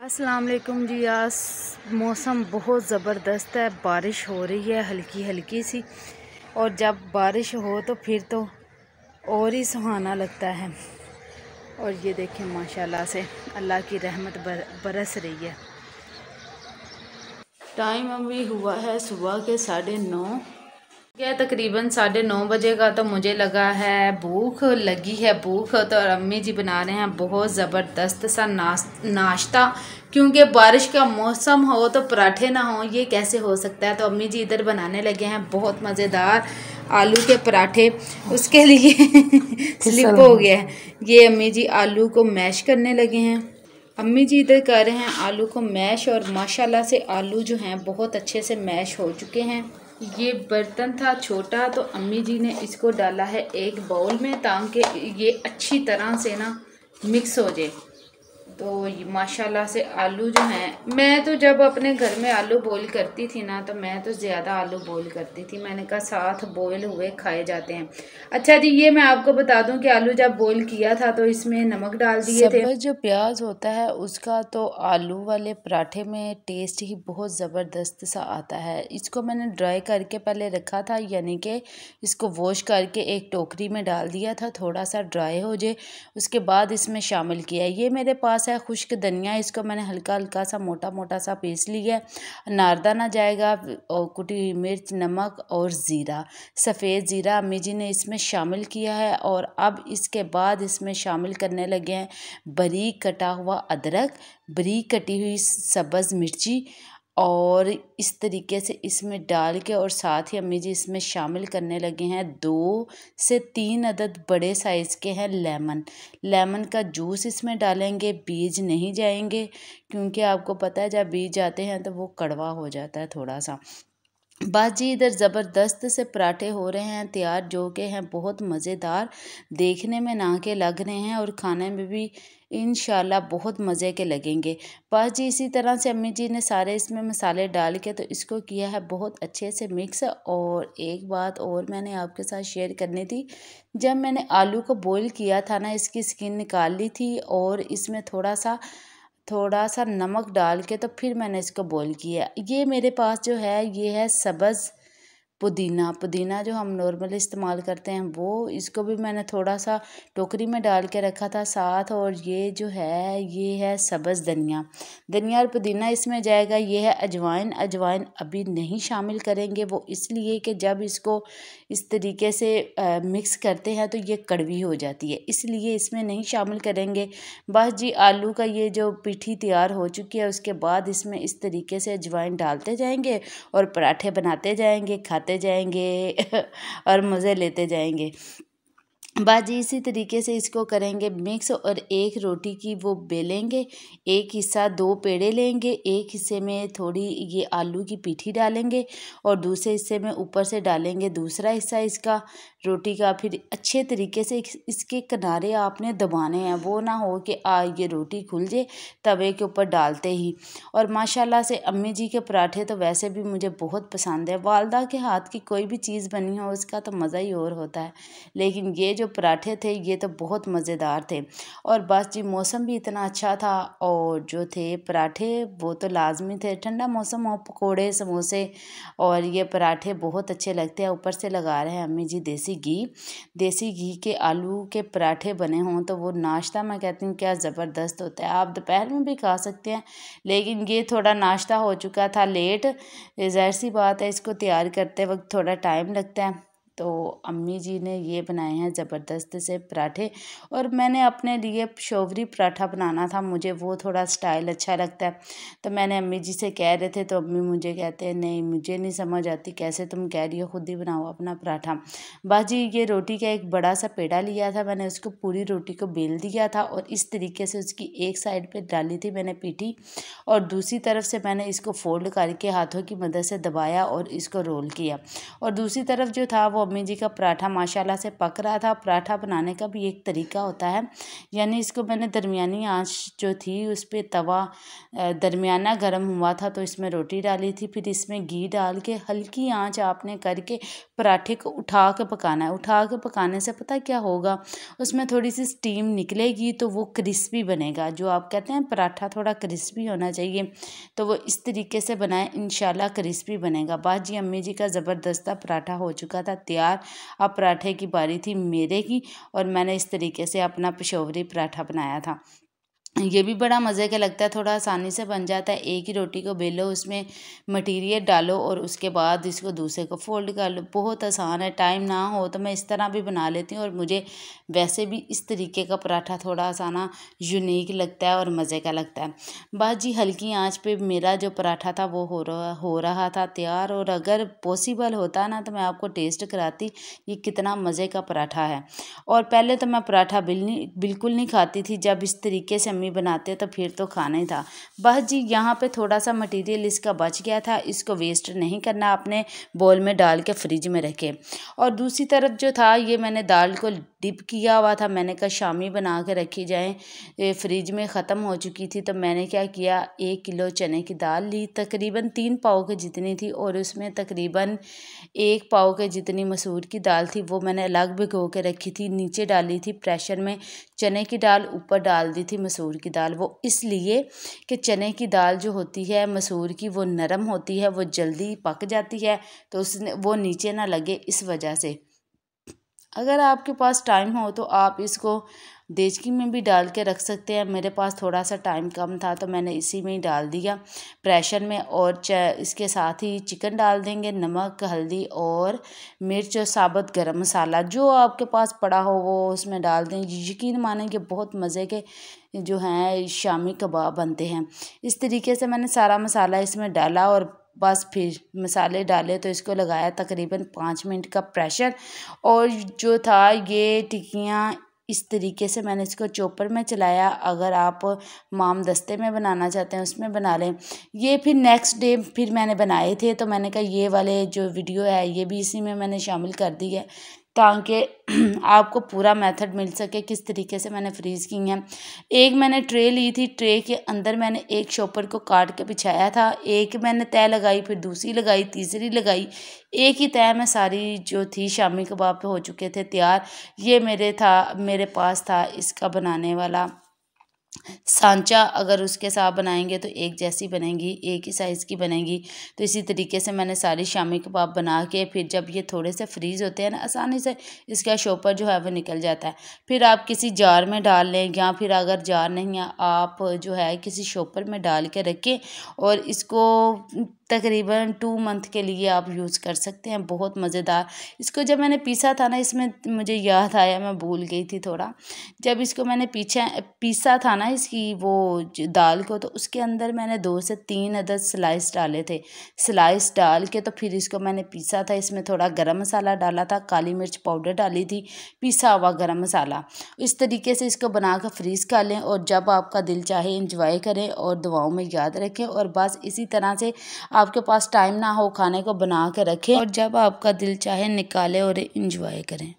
अस्सलाम वालेकुम जी। आज मौसम बहुत ज़बरदस्त है, बारिश हो रही है हल्की हल्की सी। और जब बारिश हो तो फिर तो और ही सुहाना लगता है। और ये देखें माशाल्लाह से अल्लाह की रहमत बरस रही है। टाइम अभी हुआ है सुबह के 9:30। यह तकरीबन 9:30 बजे का। तो मुझे लगा है भूख लगी है तो और अम्मी जी बना रहे हैं बहुत ज़बरदस्त सा नाश्ता। क्योंकि बारिश का मौसम हो तो पराठे ना हो, ये कैसे हो सकता है। तो अम्मी जी इधर बनाने लगे हैं बहुत मज़ेदार आलू के पराठे। उसके लिए स्लिप हो गया है। ये अम्मी जी आलू को मैश करने लगे हैं। अम्मी जी इधर कर रहे हैं आलू को मैश, और माशाल्लाह से आलू जो हैं बहुत अच्छे से मैश हो चुके हैं। ये बर्तन था छोटा, तो अम्मी जी ने इसको डाला है एक बाउल में ताकि ये अच्छी तरह से ना मिक्स हो जाए। तो माशाल्लाह से आलू जो हैं, मैं तो जब अपने घर में आलू बॉईल करती थी ना, तो मैं तो ज़्यादा आलू बॉईल करती थी। मैंने कहा साथ बॉईल हुए खाए जाते हैं। अच्छा जी, ये मैं आपको बता दूं कि आलू जब बॉईल किया था तो इसमें नमक डाल दिए थे। सब्ज़ जो प्याज होता है उसका तो आलू वाले पराठे में टेस्ट ही बहुत ज़बरदस्त सा आता है। इसको मैंने ड्राई करके पहले रखा था, यानी कि इसको वॉश करके एक टोकरी में डाल दिया था, थोड़ा सा ड्राई हो जाए उसके बाद इसमें शामिल किया। ये मेरे पास है खुश्क धनिया, इसको मैंने हल्का हल्का सा मोटा मोटा सा पीस लिया है। अनारदाना जाएगा और कुटी हुई मिर्च, नमक और ज़ीरा, सफ़ेद ज़ीरा अम्मी जी ने इसमें शामिल किया है। और अब इसके बाद इसमें शामिल करने लगे हैं बारीक कटा हुआ अदरक, बारीक कटी हुई सब्ज़ मिर्ची, और इस तरीके से इसमें डाल के और साथ ही अम्मी जी इसमें शामिल करने लगे हैं 2 से 3 अदद बड़े साइज़ के हैं लेमन का जूस इसमें डालेंगे। बीज नहीं जाएंगे क्योंकि आपको पता है जब बीज जाते हैं तो वो कड़वा हो जाता है थोड़ा सा। बस जी, इधर ज़बरदस्त से पराठे हो रहे हैं तैयार, जो कि हैं बहुत मज़ेदार, देखने में ना के लग रहे हैं और खाने में भी इंशाल्लाह बहुत मज़े के लगेंगे। बस जी, इसी तरह से अम्मी जी ने सारे इसमें मसाले डाल के तो इसको किया है बहुत अच्छे से मिक्स। और एक बात और मैंने आपके साथ शेयर करनी थी, जब मैंने आलू को बॉईल किया था ना, इसकी स्किन निकाल ली थी और इसमें थोड़ा सा नमक डाल के तो फिर मैंने इसको बॉईल किया। ये मेरे पास जो है ये है सब्ज़ पुदीना जो हम नॉर्मली इस्तेमाल करते हैं वो, इसको भी मैंने थोड़ा सा टोकरी में डाल के रखा था साथ। और ये जो है ये है सब्ज़ धनिया और पुदीना इसमें जाएगा। ये है अजवाइन अभी नहीं शामिल करेंगे, वो इसलिए कि जब इसको इस तरीके से मिक्स करते हैं तो ये कड़वी हो जाती है, इसलिए इसमें नहीं शामिल करेंगे। बस जी, आलू का ये जो पिठी तैयार हो चुकी है उसके बाद इसमें इस तरीके से अजवाइन डालते जाएंगे और पराठे बनाते जाएंगे, खाते जाएंगे और मज़े लेते जाएंगे। बस जी, इसी तरीके से इसको करेंगे मिक्स और एक रोटी की वो बेलेंगे। एक हिस्सा 2 पेड़े लेंगे, एक हिस्से में थोड़ी ये आलू की पीठी डालेंगे और दूसरे हिस्से में ऊपर से डालेंगे दूसरा हिस्सा इसका रोटी का। फिर अच्छे तरीके से इसके किनारे आपने दबाने हैं, वो ना हो कि ये रोटी खुल जाए तवे के ऊपर डालते ही। और माशाल्लाह से अम्मी जी के पराठे तो वैसे भी मुझे बहुत पसंद है। वालदा के हाथ की कोई भी चीज़ बनी हो उसका तो मज़ा ही और होता है, लेकिन ये जो पराठे थे ये तो बहुत मज़ेदार थे। और बस जी, मौसम भी इतना अच्छा था और जो थे पराठे वो तो लाजमी थे। ठंडा मौसम हो, पकोड़े समोसे और ये पराठे बहुत अच्छे लगते हैं। ऊपर से लगा रहे हैं अम्मी जी देसी घी के आलू के पराठे बने हों तो वो नाश्ता मैं कहती हूँ क्या ज़बरदस्त होता है। आप दोपहर में भी खा सकते हैं, लेकिन ये थोड़ा नाश्ता हो चुका था लेट, ज़ाहिर सी बात है इसको तैयार करते वक्त थोड़ा टाइम लगता है। तो अम्मी जी ने ये बनाए हैं ज़बरदस्त से पराठे। और मैंने अपने लिए शोवरी पराठा बनाना था, मुझे वो थोड़ा स्टाइल अच्छा लगता है। तो मैंने अम्मी जी से कह रहे थे तो अम्मी मुझे कहते हैं नहीं मुझे नहीं समझ आती कैसे तुम कह रही हो, खुद ही बनाओ अपना पराठा। बस जी, ये रोटी का एक बड़ा सा पेड़ा लिया था मैंने, उसको पूरी रोटी को बेल दिया था और इस तरीके से उसकी एक साइड पे डाली थी मैंने पीठी, और दूसरी तरफ से मैंने इसको फोल्ड करके हाथों की मदद से दबाया और इसको रोल किया। और दूसरी तरफ जो था वो वो अम्मी जी का पराठा माशाल्लाह से पक रहा था। पराठा बनाने का भी एक तरीका होता है, यानी इसको मैंने दरमियानी आंच जो थी उस पर तवा दरमियाना गर्म हुआ था तो इसमें रोटी डाली थी, फिर इसमें घी डाल के हल्की आंच आपने करके पराठे को उठा के पकाना है। उठा के पकाने से पता क्या होगा, उसमें थोड़ी सी स्टीम निकलेगी तो वो क्रिस्पी बनेगा। जो आप कहते हैं पराठा थोड़ा क्रिस्पी होना चाहिए, तो वो इस तरीके से बनाएं, इंशाल्लाह क्रिस्पी बनेगा। बस जी अम्मी जी का ज़बरदस्त पराठा हो चुका था तैयार। अब पराठे की बारी थी मेरे की, और मैंने इस तरीके से अपना पेशोवरी पराठा बनाया था। ये भी बड़ा मज़े का लगता है, थोड़ा आसानी से बन जाता है। एक ही रोटी को बेलो, उसमें मटीरियल डालो और उसके बाद इसको दूसरे को फोल्ड कर लो। बहुत आसान है, टाइम ना हो तो मैं इस तरह भी बना लेती हूँ, और मुझे वैसे भी इस तरीके का पराठा थोड़ा आसाना यूनिक लगता है और मज़े का लगता है। बस जी हल्की आंच पे मेरा जो पराठा था वो हो रहा था तैयार, और अगर पॉसिबल होता ना तो मैं आपको टेस्ट कराती ये कितना मज़े का पराठा है। और पहले तो मैं पराठा बिल्कुल नहीं खाती थी, जब इस तरीके से बनाते तो फिर तो खाना ही था। बस जी यहाँ पे थोड़ा सा मटेरियल इसका बच गया था, इसको वेस्ट नहीं करना, अपने बोल में डाल के फ्रिज में रखे। और दूसरी तरफ जो था ये मैंने दाल को डिप किया हुआ था, मैंने कहा शामी बना के रखी जाए, फ्रिज में ख़त्म हो चुकी थी। तो मैंने क्या किया, 1 किलो चने की दाल ली, तकरीबन 3 पाव के जितनी थी, और उसमें तकरीबन 1 पाव के जितनी मसूर की दाल थी वो मैंने अलग भिगो के रखी थी। नीचे डाली थी प्रेशर में चने की दाल, ऊपर डाल दी थी मसूर की दाल। वो इसलिए कि चने की दाल जो होती है मसूर की वो नरम होती है, वो जल्दी पक जाती है, तो उसने वो नीचे ना लगे, इस वजह से। अगर आपके पास टाइम हो तो आप इसको देचकी में भी डाल के रख सकते हैं। मेरे पास थोड़ा सा टाइम कम था तो मैंने इसी में ही डाल दिया प्रेशर में। और इसके साथ ही चिकन डाल देंगे, नमक, हल्दी और मिर्च और साबुत गरम मसाला जो आपके पास पड़ा हो वो उसमें डाल दें। यकीन मानेंगे बहुत मज़े के जो हैं शामी कबाब बनते हैं। इस तरीके से मैंने सारा मसाला इसमें डाला, और बस फिर मसाले डाले तो इसको लगाया तकरीबन 5 मिनट का प्रेशर। और जो था ये टिक्कियाँ इस तरीके से मैंने इसको चॉपर में चलाया। अगर आप माम दस्ते में बनाना चाहते हैं उसमें बना लें। ये फिर नेक्स्ट डे फिर मैंने बनाए थे, तो मैंने कहा ये वाले जो वीडियो है ये भी इसी में मैंने शामिल कर दी है, ताकि आपको पूरा मेथड मिल सके किस तरीके से मैंने फ्रीज़ की हैं। एक मैंने ट्रे ली थी, ट्रे के अंदर मैंने एक शॉपर को काट के बिछाया था, एक मैंने तय लगाई, फिर दूसरी लगाई, तीसरी लगाई, एक ही तय में सारी जो थी शामी कबाब हो चुके थे तैयार। ये मेरे पास था इसका बनाने वाला सांचा। अगर उसके साथ बनाएंगे तो एक जैसी बनेगी, एक ही साइज़ की बनेगी। तो इसी तरीके से मैंने सारी शामी कबाब बना के, फिर जब ये थोड़े से फ्रीज़ होते हैं ना आसानी से इसका शॉपर जो है वो निकल जाता है। फिर आप किसी जार में डाल लें, या फिर अगर जार नहीं है आप जो है किसी शॉपर में डाल के रखें, और इसको तकरीबन 2 मंथ के लिए आप यूज़ कर सकते हैं। बहुत मज़ेदार। इसको जब मैंने पीसा था ना, इसमें मुझे याद आया, मैं भूल गई थी थोड़ा, जब इसको मैंने पीसा था ना इसकी वो दाल को, तो उसके अंदर मैंने 2 से 3 अदद स्लाइस डाले थे। स्लाइस डाल के तो फिर इसको मैंने पीसा था। इसमें थोड़ा गरम मसाला डाला था, काली मिर्च पाउडर डाली थी, पीसा हुआ गरम मसाला। इस तरीके से इसको बना कर फ्रीज़ कर लें, और जब आपका दिल चाहे इंजॉय करें और दुआओं में याद रखें। और बस इसी तरह से आपके पास टाइम ना हो खाने को बना के रखें, और जब आपका दिल चाहे निकालें और इंजॉय करें।